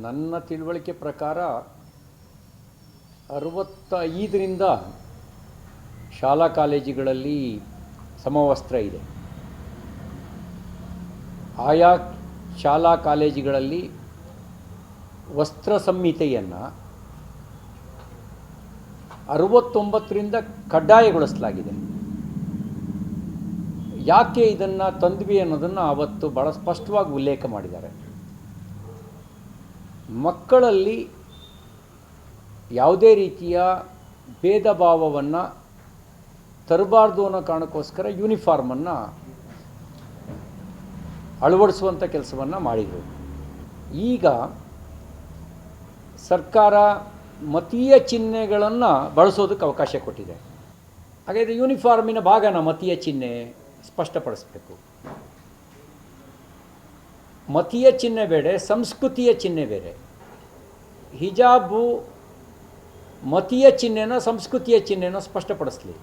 ನನ್ನ ತಿಳುವಳಿಕೆ ಪ್ರಕಾರ 65ರಿಂದ ಶಾಲಾ ಕಾಲೇಜುಗಳಲ್ಲಿ ಸಮವಸ್ತ್ರ ಇದೆ. ಆಯಾ ಶಾಲಾ ಕಾಲೇಜುಗಳಲ್ಲಿ ವಸ್ತ್ರ ಸಂಹಿತೆಯನ್ನು 69ರಿಂದ ಕಡ್ಡಾಯಗೊಳಿಸಲಾಗಿದೆ. ಯಾಕೆ ಇದನ್ನು ತಂದ್ವಿ ಅನ್ನೋದನ್ನು ಅವತ್ತು ಭಾಳ ಸ್ಪಷ್ಟವಾಗಿ ಉಲ್ಲೇಖ ಮಾಡಿದ್ದಾರೆ. ಮಕ್ಕಳಲ್ಲಿ ಯಾವುದೇ ರೀತಿಯ ಭೇದ ಭಾವವನ್ನು ತರಬಾರ್ದು ಅನ್ನೋ ಕಾರಣಕ್ಕೋಸ್ಕರ ಯೂನಿಫಾರ್ಮನ್ನು ಅಳವಡಿಸುವಂಥ ಕೆಲಸವನ್ನು ಮಾಡಿದರು. ಈಗ ಸರ್ಕಾರ ಮತೀಯ ಚಿಹ್ನೆಗಳನ್ನು ಬಳಸೋದಕ್ಕೆ ಅವಕಾಶ ಕೊಟ್ಟಿದೆ. ಹಾಗಾದರೆ ಯೂನಿಫಾರ್ಮಿನ ಭಾಗನ ಮತೀಯ ಚಿಹ್ನೆ ಸ್ಪಷ್ಟಪಡಿಸಬೇಕು. ಮತೀಯ ಚಿಹ್ನೆ ಬೇರೆ, ಸಂಸ್ಕೃತಿಯ ಚಿಹ್ನೆ ಬೇರೆ. ಹಿಜಾಬು ಮತೀಯ ಚಿಹ್ನೆನ ಸಂಸ್ಕೃತಿಯ ಚಿಹ್ನೆನ ಸ್ಪಷ್ಟಪಡಿಸಲಿ.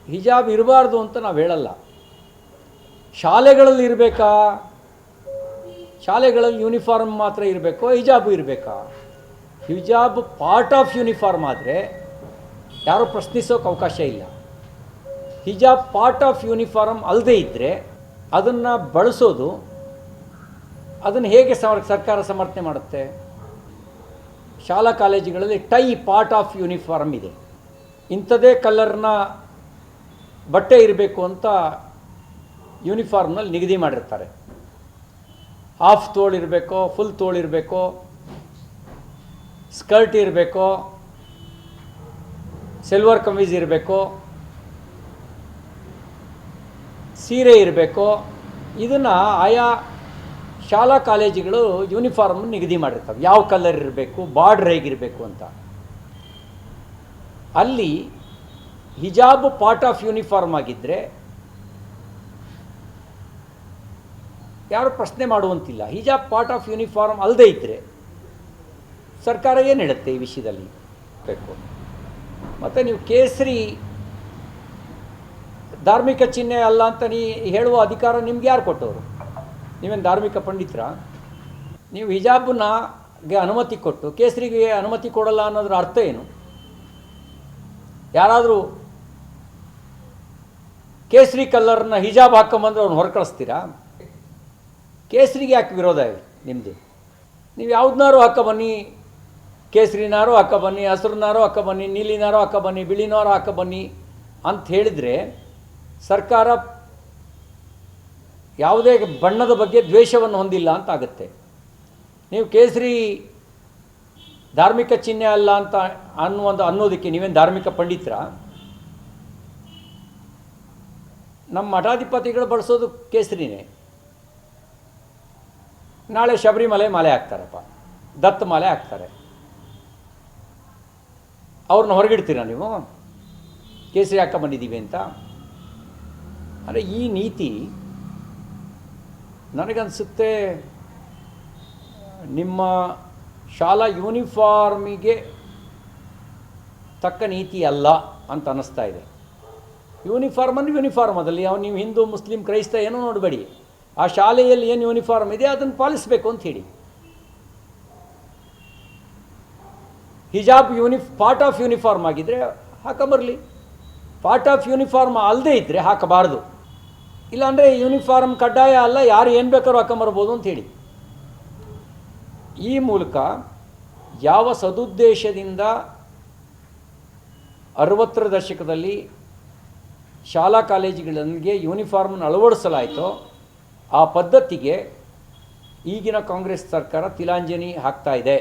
ಹಿಜಾಬ್ ಇರಬಾರ್ದು ಅಂತ ನಾವು ಹೇಳಲ್ಲ. ಶಾಲೆಗಳಲ್ಲಿ ಇರಬೇಕಾ? ಶಾಲೆಗಳಲ್ಲಿ ಯೂನಿಫಾರ್ಮ್ ಮಾತ್ರ ಇರಬೇಕೋ ಹಿಜಾಬು ಇರಬೇಕಾ? ಹಿಜಾಬ್ ಪಾರ್ಟ್ ಆಫ್ ಯೂನಿಫಾರ್ಮ್ ಆದರೆ ಯಾರೂ ಪ್ರಶ್ನಿಸೋಕೆ ಅವಕಾಶ ಇಲ್ಲ. ಹಿಜಾಬ್ ಪಾರ್ಟ್ ಆಫ್ ಯೂನಿಫಾರ್ಮ್ ಅಲ್ಲದೇ ಇದ್ದರೆ ಅದನ್ನು ಬಳಸೋದು, ಅದನ್ನು ಹೇಗೆ ಸರ್ಕಾರ ಸಮರ್ಥನೆ ಮಾಡುತ್ತೆ? ಶಾಲಾ ಕಾಲೇಜುಗಳಲ್ಲಿ ಟೈ ಪಾರ್ಟ್ ಆಫ್ ಯೂನಿಫಾರ್ಮ್ ಇದೆ. ಇಂಥದೇ ಕಲರ್ನ ಬಟ್ಟೆ ಇರಬೇಕು ಅಂತ ಯೂನಿಫಾರ್ಮ್ನಲ್ಲಿ ನಿಗದಿ ಮಾಡಿರ್ತಾರೆ. ಹಾಫ್ ತೋಳಿರಬೇಕೋ, ಫುಲ್ ತೋಳಿರಬೇಕೋ, ಸ್ಕರ್ಟ್ ಇರಬೇಕೋ, ಸಿಲ್ವರ್ ಕಮೀಸ್ ಇರಬೇಕೋ, ಸೀರೆ ಇರಬೇಕೋ, ಇದನ್ನು ಆಯಾ ಶಾಲಾ ಕಾಲೇಜುಗಳು ಯೂನಿಫಾರ್ಮ್ ನಿಗದಿ ಮಾಡಿರ್ತವೆ. ಯಾವ ಕಲರ್ ಇರಬೇಕು, ಬಾರ್ಡ್ರ್ ಹೇಗಿರಬೇಕು ಅಂತ. ಅಲ್ಲಿ ಹಿಜಾಬ್ ಪಾರ್ಟ್ ಆಫ್ ಯೂನಿಫಾರ್ಮ್ ಆಗಿದ್ದರೆ ಯಾರು ಪ್ರಶ್ನೆ ಮಾಡುವಂತಿಲ್ಲ. ಹಿಜಾಬ್ ಪಾರ್ಟ್ ಆಫ್ ಯೂನಿಫಾರ್ಮ್ ಅಲ್ಲದೇ ಇದ್ದರೆ ಸರ್ಕಾರ ಏನು ಹೇಳುತ್ತೆ ಈ ವಿಷಯದಲ್ಲಿ ಬೇಕು? ಮತ್ತು ನೀವು ಕೇಸರಿ ಧಾರ್ಮಿಕ ಚಿಹ್ನೆ ಅಲ್ಲ ಅಂತ ಹೇಳುವ ಅಧಿಕಾರ ನಿಮ್ಗೆ ಯಾರು ಕೊಟ್ಟವರು? ನೀವೇನು ಧಾರ್ಮಿಕ ಪಂಡಿತರ? ನೀವು ಹಿಜಾಬ್ಗೆ ಅನುಮತಿ ಕೊಟ್ಟು ಕೇಸರಿಗೆ ಅನುಮತಿ ಕೊಡಲ್ಲ ಅನ್ನೋದ್ರ ಅರ್ಥ ಏನು? ಯಾರಾದರೂ ಕೇಸರಿ ಕಲರ್ನ ಹಿಜಾಬ್ ಹಾಕ್ಕೊಂಬಂದ್ರೆ ಅವ್ನು ಹೊರಕಳಿಸ್ತೀರಾ? ಕೇಸರಿಗೆ ಯಾಕೆ ವಿರೋಧ ನಿಮ್ಮದು? ನೀವು ಯಾವುದನ್ನಾರು ಹಾಕಬನ್ನಿ, ಕೇಸರಿನಾರು ಹಾಕಬನ್ನಿ, ಹಸಿರುನಾರು ಹಾಕಬನ್ನಿ, ನೀಲಿನಾರು ಹಾಕಬನ್ನಿ, ಬಿಳಿನಾರು ಹಾಕಬನ್ನಿ ಅಂತ ಹೇಳಿದರೆ ಸರ್ಕಾರ ಯಾವುದೇ ಬಣ್ಣದ ಬಗ್ಗೆ ದ್ವೇಷವನ್ನು ಹೊಂದಿಲ್ಲ ಅಂತ ಆಗುತ್ತೆ. ನೀವು ಕೇಸರಿ ಧಾರ್ಮಿಕ ಚಿಹ್ನೆ ಅಲ್ಲ ಅಂತ ಅನ್ನೋದಕ್ಕೆ ನೀವೇನು ಧಾರ್ಮಿಕ ಪಂಡಿತರ? ನಮ್ಮ ಮಠಾಧಿಪತಿಗಳು ಬಳಸೋದು ಕೇಸರಿನೇ. ನಾಳೆ ಶಬರಿಮಲೆ ಮಾಲೆ ಹಾಕ್ತಾರಪ್ಪ, ದತ್ತ ಮಾಲೆ ಹಾಕ್ತಾರೆ. ಅವ್ರನ್ನ ಹೊರಗಿಡ್ತೀರಾ ನೀವು ಕೇಸರಿ ಹಾಕ ಬಂದಿದ್ದೀವಿ ಅಂತ? ಅಂದರೆ ಈ ನೀತಿ ನನಗನ್ಸುತ್ತೆ ನಿಮ್ಮ ಶಾಲಾ ಯೂನಿಫಾರ್ಮಿಗೆ ತಕ್ಕ ನೀತಿ ಅಲ್ಲ ಅಂತ ಅನ್ನಿಸ್ತಾ ಇದೆ. ಯೂನಿಫಾರ್ಮನ್ನು ಯೂನಿಫಾರ್ಮ್ ಅದಲ್ಲಿ ನೀವು ಹಿಂದೂ ಮುಸ್ಲಿಂ ಕ್ರೈಸ್ತ ಏನೂ ನೋಡಬೇಡಿ. ಆ ಶಾಲೆಯಲ್ಲಿ ಏನು ಯೂನಿಫಾರ್ಮ್ ಇದೆ ಅದನ್ನು ಪಾಲಿಸಬೇಕು ಅಂತ ಹೇಳಿ. ಹಿಜಾಬ್ ಪಾರ್ಟ್ ಆಫ್ ಯೂನಿಫಾರ್ಮ್ ಆಗಿದ್ದರೆ ಹಾಕಬರಲಿ. ಪಾರ್ಟ್ ಆಫ್ ಯೂನಿಫಾರ್ಮ್ ಅಲ್ಲದೇ ಇದ್ದರೆ ಹಾಕಬಾರ್ದು. ಇಲ್ಲಾಂದರೆ ಯೂನಿಫಾರ್ಮ್ ಕಡ್ಡಾಯ ಅಲ್ಲ, ಯಾರು ಏನು ಬೇಕಾದ್ರೂ ಹಾಕೊಂಬರ್ಬೋದು ಅಂತ ಹೇಳಿ. ಈ ಮೂಲಕ ಯಾವ ಸದುದ್ದೇಶದಿಂದ 60ರ ದಶಕದಲ್ಲಿ ಶಾಲಾ ಕಾಲೇಜುಗಳಿಗೆ ಯೂನಿಫಾರ್ಮನ್ನು ಅಳವಡಿಸಲಾಯಿತೋ ಆ ಪದ್ಧತಿಗೆ ಈಗಿನ ಕಾಂಗ್ರೆಸ್ ಸರ್ಕಾರ ತಿಲಾಂಜಲಿ ಹಾಕ್ತಾ ಇದೆ.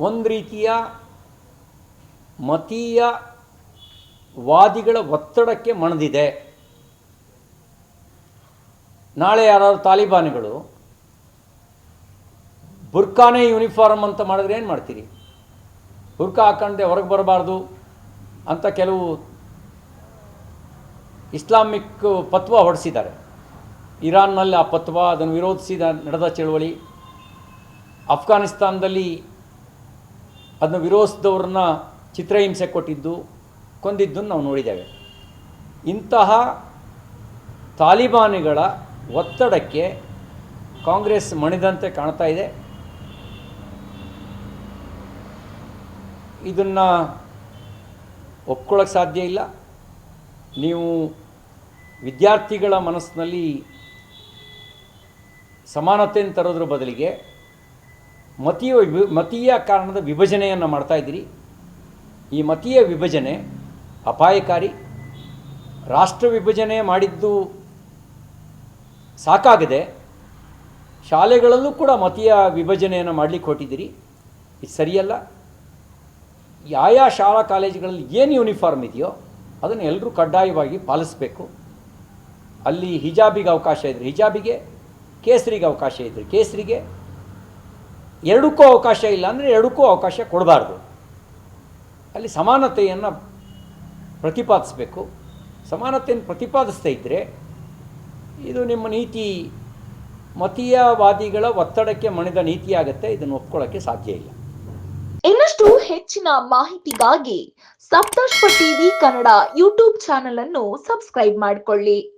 ಒಂದು ರೀತಿಯ ಮತೀಯ ವಾದಿಗಳ ಒತ್ತಡಕ್ಕೆ ಮಣಿದಿದೆ. ನಾಳೆ ಯಾರಾದ್ರು ತಾಲಿಬಾನ್ಗಳು ಬುರ್ಕಾನೇ ಯೂನಿಫಾರ್ಮ್ ಅಂತ ಮಾಡಿದ್ರೆ ಏನು ಮಾಡ್ತೀರಿ? ಬುರ್ಕಾ ಹಾಕೊಂಡೆ ಹೊರಗೆ ಬರಬಾರ್ದು ಅಂತ ಕೆಲವು ಇಸ್ಲಾಮಿಕ್ ಪತ್ವ ಹೊರಡಿಸಿದ್ದಾರೆ. ಇರಾನ್ನಲ್ಲಿ ಆ ಪತ್ವ, ಅದನ್ನು ವಿರೋಧಿಸಿ ನಡೆದ ಚಳವಳಿ. ಅಫ್ಘಾನಿಸ್ತಾನದಲ್ಲಿ ಅದನ್ನು ವಿರೋಧಿಸಿದವ್ರನ್ನ ಚಿತ್ರಹಿಂಸೆ ಕೊಟ್ಟಿದ್ದು, ಕೊಂದಿದ್ದನ್ನು ನಾವು ನೋಡಿದ್ದೇವೆ. ಇಂತಹ ತಾಲಿಬಾನಿಗಳ ಒತ್ತಡಕ್ಕೆ ಕಾಂಗ್ರೆಸ್ ಮಣಿದಂತೆ ಕಾಣ್ತಾ ಇದೆ. ಇದನ್ನು ಒಪ್ಕೊಳ್ಳೋಕ್ಕೆ ಸಾಧ್ಯ ಇಲ್ಲ. ನೀವು ವಿದ್ಯಾರ್ಥಿಗಳ ಮನಸ್ಸಿನಲ್ಲಿ ಸಮಾನತೆಯನ್ನು ತರೋದ್ರ ಬದಲಿಗೆ ಮತೀಯ ಕಾರಣದ ವಿಭಜನೆಯನ್ನು ಮಾಡ್ತಾಯಿದ್ದೀರಿ. ಈ ಮತೀಯ ವಿಭಜನೆ ಅಪಾಯಕಾರಿ. ರಾಷ್ಟ್ರ ವಿಭಜನೆ ಮಾಡಿದ್ದು ಸಾಕಾಗದೆ ಶಾಲೆಗಳಲ್ಲೂ ಕೂಡ ಮತೀಯ ವಿಭಜನೆಯನ್ನು ಮಾಡಲಿಕ್ಕೆ ಹೊರಟಿದ್ದೀರಿ. ಇದು ಸರಿಯಲ್ಲ. ಶಾಲಾ ಕಾಲೇಜುಗಳಲ್ಲಿ ಏನು ಯೂನಿಫಾರ್ಮ್ ಇದೆಯೋ ಅದನ್ನು ಎಲ್ಲರೂ ಕಡ್ಡಾಯವಾಗಿ ಪಾಲಿಸಬೇಕು. ಅಲ್ಲಿ ಹಿಜಾಬಿಗೆ ಅವಕಾಶ ಇದ್ದರೆ ಹಿಜಾಬಿಗೆ, ಕೇಸರಿಗೆ ಅವಕಾಶ ಇದ್ದರೆ ಕೇಸರಿಗೆ, ಎರಡಕ್ಕೂ ಅವಕಾಶ ಇಲ್ಲ ಅಂದರೆ ಎರಡಕ್ಕೂ ಅವಕಾಶ ಕೊಡಬಾರ್ದು. ಅಲ್ಲಿ ಸಮಾನತೆಯನ್ನು ಪ್ರತಿಪಾದಿಸಬೇಕು. ಸಮಾನತೆಯನ್ನು ಪ್ರತಿಪಾದಿಸ್ತಾ ಇದ್ದರೆ ಇದು ನಿಮ್ಮ ನೀತಿ ಮತೀಯವಾದಿಗಳ ಒತ್ತಡಕ್ಕೆ ಮಣಿದ ನೀತಿಯಾಗುತ್ತೆ. ಇದನ್ನು ಒಪ್ಕೊಳ್ಳೋಕ್ಕೆ ಸಾಧ್ಯ ಇಲ್ಲ. ಇನ್ನಷ್ಟು ಹೆಚ್ಚಿನ ಮಾಹಿತಿಗಾಗಿ ಸಪ್ತರ್ಷಿ ಟಿವಿ ಕನ್ನಡ ಯೂಟ್ಯೂಬ್ ಚಾನೆಲ್ ಅನ್ನು ಸಬ್ಸ್ಕ್ರೈಬ್ ಮಾಡಿಕೊಳ್ಳಿ.